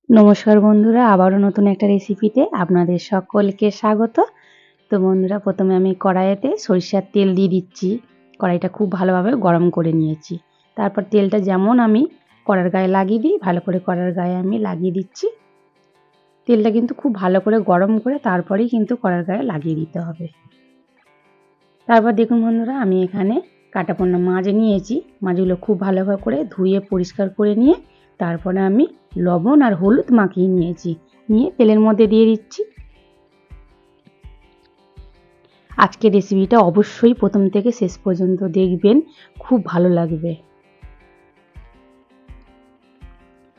নমস্কার বন্ধুরা, আবারও নতুন একটা রেসিপিতে আপনাদের সকলকে স্বাগত। তো বন্ধুরা, প্রথমে আমি কড়াইতে সরিষার তেল দিয়ে দিচ্ছি। কড়াইটা খুব ভালোভাবে গরম করে নিয়েছি। তারপর তেলটা যেমন আমি কড়ার গায়ে লাগিয়ে দিই, ভালো করে কড়ার গায়ে আমি লাগিয়ে দিচ্ছি। তেলটা কিন্তু খুব ভালো করে গরম করে তারপরেই কিন্তু কড়ার গায়ে লাগিয়ে দিতে হবে। তারপর দেখুন বন্ধুরা, আমি এখানে কাটাপোনা মাছ নিয়েছি। মাছগুলো খুব ভালোভাবে করে ধুয়ে পরিষ্কার করে নিয়ে তারপরে আমি লবণ আর হলুদ মাখিয়ে নিয়েছি, নিয়ে তেলের মধ্যে দিয়ে দিচ্ছি। আজকের রেসিপিটা অবশ্যই প্রথম থেকে শেষ পর্যন্ত দেখবেন, খুব ভালো লাগবে।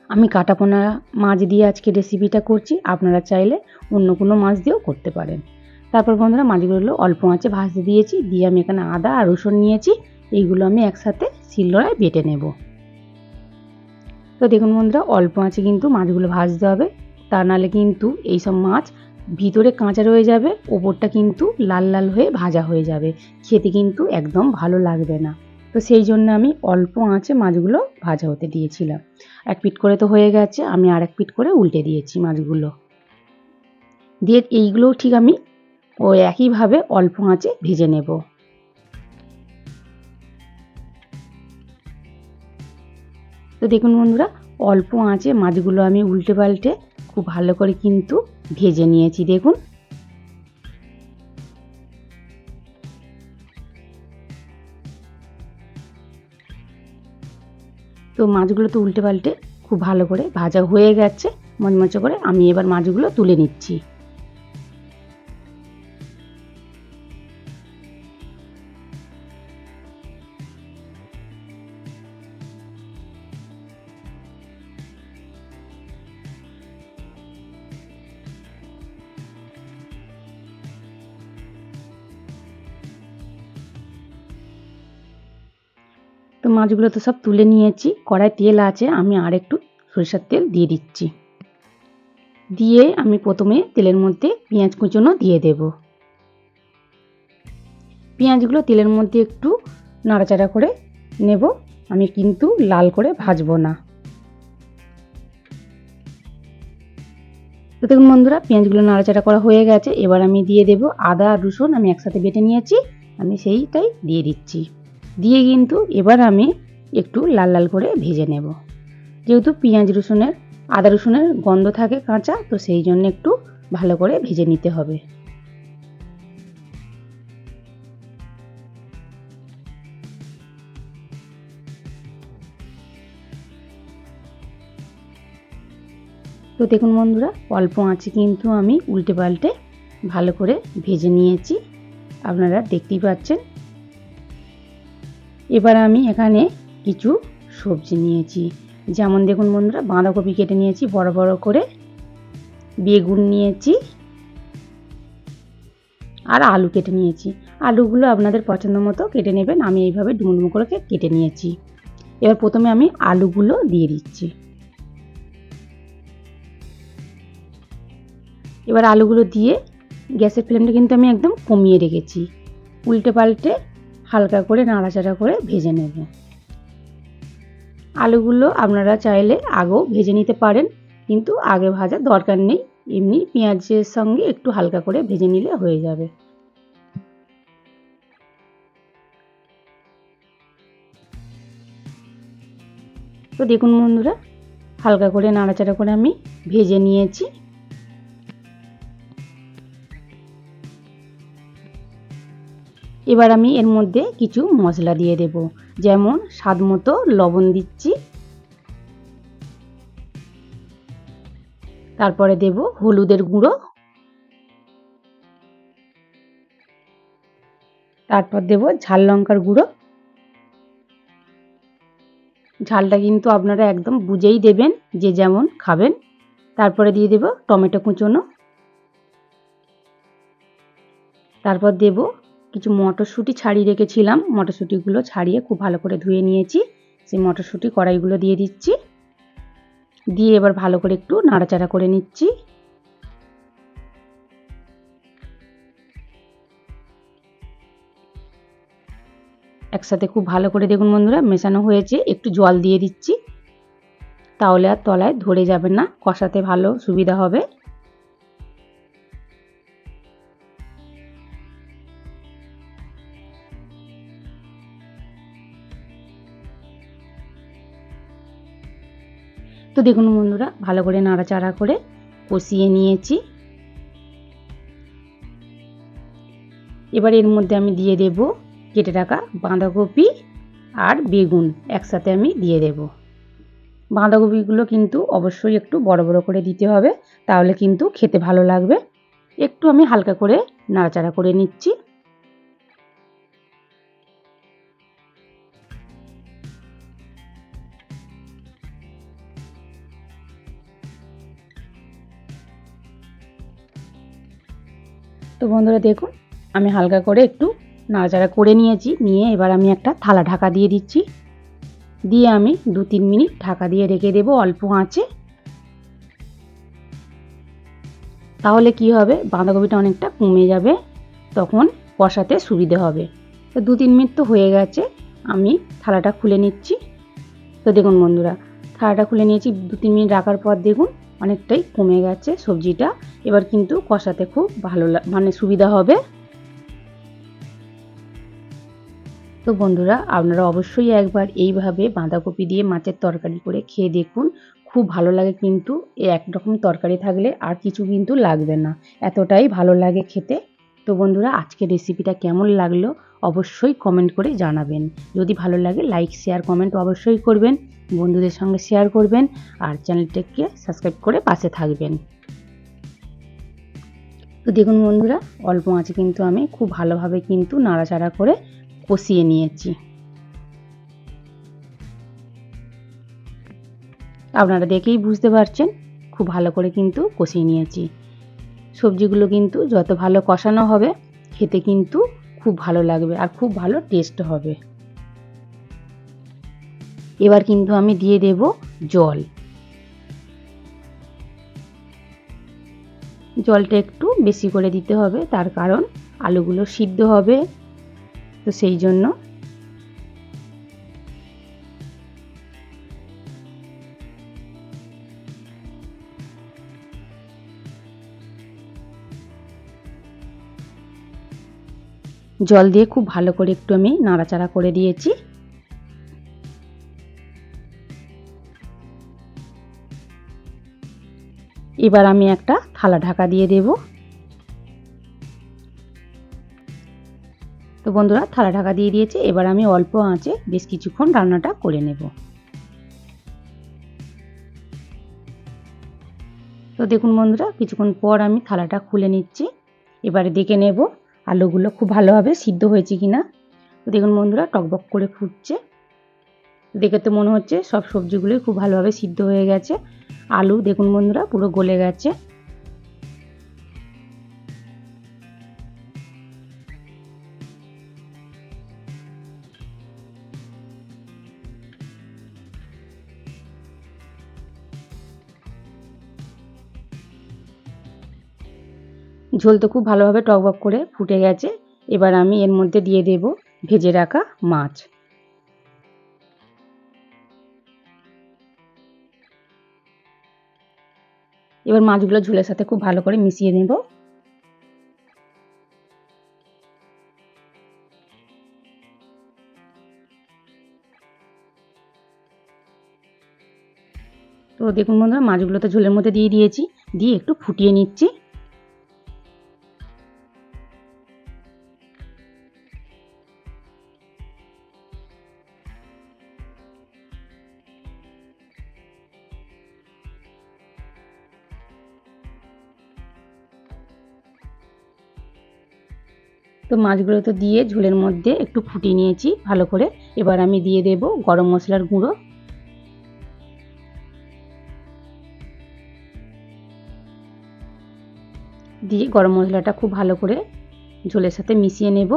আমি কাটাপোনা মাছ দিয়ে আজকে রেসিপিটা করছি, আপনারা চাইলে অন্য কোনো মাছ দিয়েও করতে পারেন। তারপর বন্ধুরা, মাছগুলো অল্প আঁচে ভাজতে দিয়েছি, দিয়ে আমি এখানে আদা আর রসুন নিয়েছি। এইগুলো আমি একসাথে শিলনোড়ায় বেটে নেব। তো দেখুন বন্ধুরা, অল্প আঁচে কিন্তু মাছগুলো ভাজতে হবে, তা নাহলে কিন্তু এইসব মাছ ভিতরে কাঁচা রয়ে যাবে, ওপরটা কিন্তু লাল লাল হয়ে ভাজা হয়ে যাবে, খেতে কিন্তু একদম ভালো লাগবে না। তো সেই জন্য আমি অল্প আঁচে মাছগুলো ভাজা হতে দিয়েছিলাম। এক পিঠ করে তো হয়ে গেছে, আমি আর এক পিঠ করে উল্টে দিয়েছি মাছগুলো দিয়ে। এইগুলোও ঠিক আমি ওই একইভাবে অল্প আঁচে ভেজে নেব। তো দেখুন বন্ধুরা, অল্প আঁচে মাছগুলো আমি উল্টে পাল্টে খুব ভালো করে কিন্তু ভেজে নিয়েছি। দেখুন, তো মাছগুলো তো উল্টে পাল্টে খুব ভালো করে ভাজা হয়ে গেছে মচমচে করে। আমি এবার মাছগুলো তুলে নিচ্ছি। তো মাছগুলো তো সব তুলে নিয়েছি, কড়াই তেল আছে, আমি আর একটু সরিষার তেল দিয়ে দিচ্ছি। দিয়ে আমি প্রথমে তেলের মধ্যে পেঁয়াজ কুচনো দিয়ে দেব। পেঁয়াজগুলো তেলের মধ্যে একটু নাড়াচাড়া করে নেব, আমি কিন্তু লাল করে ভাজবো না। তো দেখুন বন্ধুরা, পেঁয়াজগুলো নাড়াচাড়া করা হয়ে গেছে, এবার আমি দিয়ে দেব আদা আর রসুন, আমি একসাথে বেটে নিয়েছি, আমি সেইটাই দিয়ে দিচ্ছি। দিয়ে কিন্তু এবার আমি একটু লাল লাল করে ভেজে নেব। যেহেতু পেঁয়াজ রসুনের আদা রসুনের গন্ধ থাকে কাঁচা, তো সেই জন্য একটু ভালো করে ভেজে নিতে হবে। তো দেখুন বন্ধুরা, অল্প আঁচে কিন্তু আমি উল্টে পাল্টে ভালো করে ভেজে নিয়েছি, আপনারা দেখতেই পাচ্ছেন। এবার আমি এখানে কিছু সবজি নিয়েছি, যেমন দেখুন বন্ধুরা, বাঁধাকপি কেটে নিয়েছি বড় বড় করে, বেগুন নিয়েছি আর আলু কেটে নিয়েছি। আলুগুলো আপনাদের পছন্দ মতো কেটে নেবেন, আমি এইভাবে ডুমো ডুমো করে কেটে নিয়েছি। এবার প্রথমে আমি আলুগুলো দিয়ে দিচ্ছি। এবার আলুগুলো দিয়ে গ্যাসের ফ্লেমটা কিন্তু আমি একদম কমিয়ে রেখেছি, উল্টে পাল্টে হালকা করে নাড়াচাড়া করে ভেজে নেব। আলুগুলো আপনারা চাইলে আগেও ভেজে নিতে পারেন, কিন্তু আগে ভাজার দরকার নেই, এমনি পেঁয়াজের সঙ্গে একটু হালকা করে ভেজে নিলে হয়ে যাবে। তো দেখুন বন্ধুরা, হালকা করে নাড়াচাড়া করে আমি ভেজে নিয়েছি। এবার আমি এর মধ্যে কিছু মশলা দিয়ে দেব, যেমন স্বাদ মতো লবণ দিচ্ছি, তারপরে দেব হলুদের গুঁড়ো, তারপর দেব ঝাল লঙ্কার গুঁড়ো। ঝালটা কিন্তু আপনারা একদম বুঝেই দেবেন, যে যেমন খাবেন। তারপরে দিয়ে দেব টমেটো কুচোনো, তারপর দেব কিছু মটরশুঁটি ছাড়িয়ে রেখেছিলাম, মটরশুঁটিগুলো ছাড়িয়ে খুব ভালো করে ধুয়ে নিয়েছি, সেই মটরশুঁটি কড়াইগুলো দিয়ে দিচ্ছি। দিয়ে এবার ভালো করে একটু নাড়াচাড়া করে নিচ্ছি। একসাথে খুব ভালো করে দেখুন বন্ধুরা মেশানো হয়েছে, একটু জল দিয়ে দিচ্ছি। তাহলে আর তলায় ধরে যাবে না, কষাতে ভালো সুবিধা হবে। তো দেখুন বন্ধুরা, ভালো করে নাড়াচাড়া করে কষিয়ে নিয়েছি। এবার এর মধ্যে আমি দিয়ে দেব কেটে রাখা বাঁধাকপি আর বেগুন একসাথে আমি দিয়ে দেব। বাঁধাকপিগুলো কিন্তু অবশ্যই একটু বড় বড় করে দিতে হবে, তাহলে কিন্তু খেতে ভালো লাগবে। একটু আমি হালকা করে নাড়াচাড়া করে নিচ্ছি। তো বন্ধুরা দেখুন, আমি হালকা করে একটু নাড়াচাড়া করে নিয়েছি, নিয়ে এবার আমি একটা থালা ঢাকা দিয়ে দিচ্ছি। দিয়ে আমি 2-3 মিনিট ঢাকা দিয়ে রেখে দেব অল্প আঁচে। তাহলে কি হবে, বাঁধাকপিটা অনেকটা কমে যাবে, তখন কষাতে সুবিধে হবে। তো 2-3 মিনিট তো হয়ে গেছে, আমি থালাটা খুলে নিচ্ছি। তো দেখুন বন্ধুরা, থালাটা খুলে নিয়েছি, 2-3 মিনিট রাখার পর দেখুন অনেকটাই কমে গেছে সবজিটা। এবার কিন্তু কষাতে খুব ভালো মানে সুবিধা হবে। তো বন্ধুরা, আপনারা অবশ্যই একবার এইভাবে বাঁধাকপি দিয়ে মাছের তরকারি করে খেয়ে দেখুন, খুব ভালো লাগে। কিন্তু একরকম তরকারি থাকলে আর কিছু কিন্তু লাগবে না, এতটাই ভালো লাগে খেতে। তো বন্ধুরা, আজকের রেসিপিটা কেমন লাগলো অবশ্যই কমেন্ট করে জানাবেন। যদি ভালো লাগে লাইক শেয়ার কমেন্ট অবশ্যই করবেন, বন্ধুদের সঙ্গে শেয়ার করবেন, আর চ্যানেলটাকে সাবস্ক্রাইব করে পাশে থাকবেন। তো দেখুন বন্ধুরা, অল্প আঁচে কিন্তু আমি খুব ভালোভাবে কিন্তু নাড়াচাড়া করে কষিয়ে নিয়েছি। আপনারা দেখেই বুঝতে পারছেন, খুব ভালো করে কিন্তু কষিয়ে নিয়েছি। সবজিগুলো কিন্তু যত ভালো কষানো হবে খেতে কিন্তু খুব ভালো লাগবে আর খুব ভালো টেস্ট হবে। এবার কিন্তু আমি দিয়ে দেব জল। জলটা একটু বেশি করে দিতে হবে, তার কারণ আলুগুলো সিদ্ধ হবে, তো সেই জন্য। জল দিয়ে খুব ভালো করে একটু আমি নাড়াচাড়া করে দিয়েছি। এবার আমি একটা থালা ঢাকা দিয়ে দেব। তো বন্ধুরা, থালা ঢাকা দিয়ে দিয়েছি, এবার আমি অল্প আঁচে বেশ কিছুক্ষণ রান্নাটা করে নেব। তো দেখুন বন্ধুরা, কিছুক্ষণ পর আমি থালাটা খুলে নিচ্ছি। এবারে দেখে নেব আলুগুলো খুব ভালোভাবে সিদ্ধ হয়েছে কিনা। তো দেখুন বন্ধুরা, টকবক করে ফুটছে, দেখে তো মনে হচ্ছে সব সবজিগুলোই খুব ভালোভাবে সিদ্ধ হয়ে গেছে। আলু দেখুন বন্ধুরা পুরো গলে গেছে। ঝোল তো খুব ভালোভাবে টকবক করে ফুটে গেছে। এবার আমি এর মধ্যে দিয়ে দেব ভেজে রাখা মাছ। এবার মাছগুলো ঝোলের সাথে খুব ভালো করে মিশিয়ে নেব। তো দেখুন বন্ধুরা, মাছগুলো তো ঝোলের মধ্যে দিয়ে দিয়েছি, দিয়ে একটু ফুটিয়ে নিচ্ছি। তো মাছগুলো তো দিয়ে ঝোলের মধ্যে একটু ফুটিয়ে নিয়েছি ভালো করে। এবার আমি দিয়ে দেব গরম মশলার গুঁড়ো। দিয়ে গরম মশলাটা খুব ভালো করে ঝোলের সাথে মিশিয়ে নেব।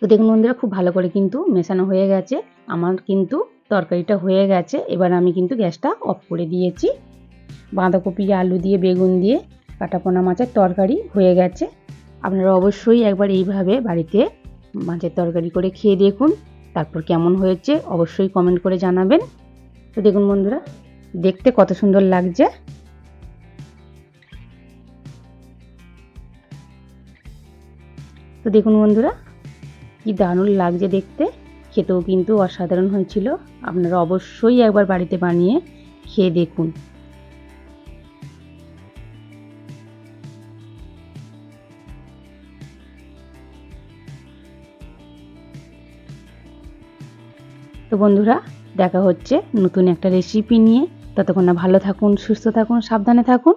তো দেখুন বন্ধুরা, খুব ভালো করে কিন্তু মেশানো হয়ে গেছে। আমার কিন্তু তরকারিটা হয়ে গেছে। এবার আমি কিন্তু গ্যাসটা অফ করে দিয়েছি। বাঁধাকপি, আলু দিয়ে, বেগুন দিয়ে কাটাপোনা মাছের তরকারি হয়ে গেছে। আপনারা অবশ্যই একবার এইভাবে বাড়িতে মাছের তরকারি করে খেয়ে দেখুন, তারপর কেমন হয়েছে অবশ্যই কমেন্ট করে জানাবেন। তো দেখুন বন্ধুরা, দেখতে কত সুন্দর লাগছে। তো দেখুন বন্ধুরা, কি দারুণ লাগছে দেখতে, খেতেও কিন্তু অসাধারণ হয়েছিল। আপনারা অবশ্যই একবার বাড়িতে বানিয়ে খেয়ে দেখুন। তো বন্ধুরা, দেখা হচ্ছে নতুন একটা রেসিপি নিয়ে। ততক্ষণ না ভালো থাকুন, সুস্থ থাকুন, সাবধানে থাকুন।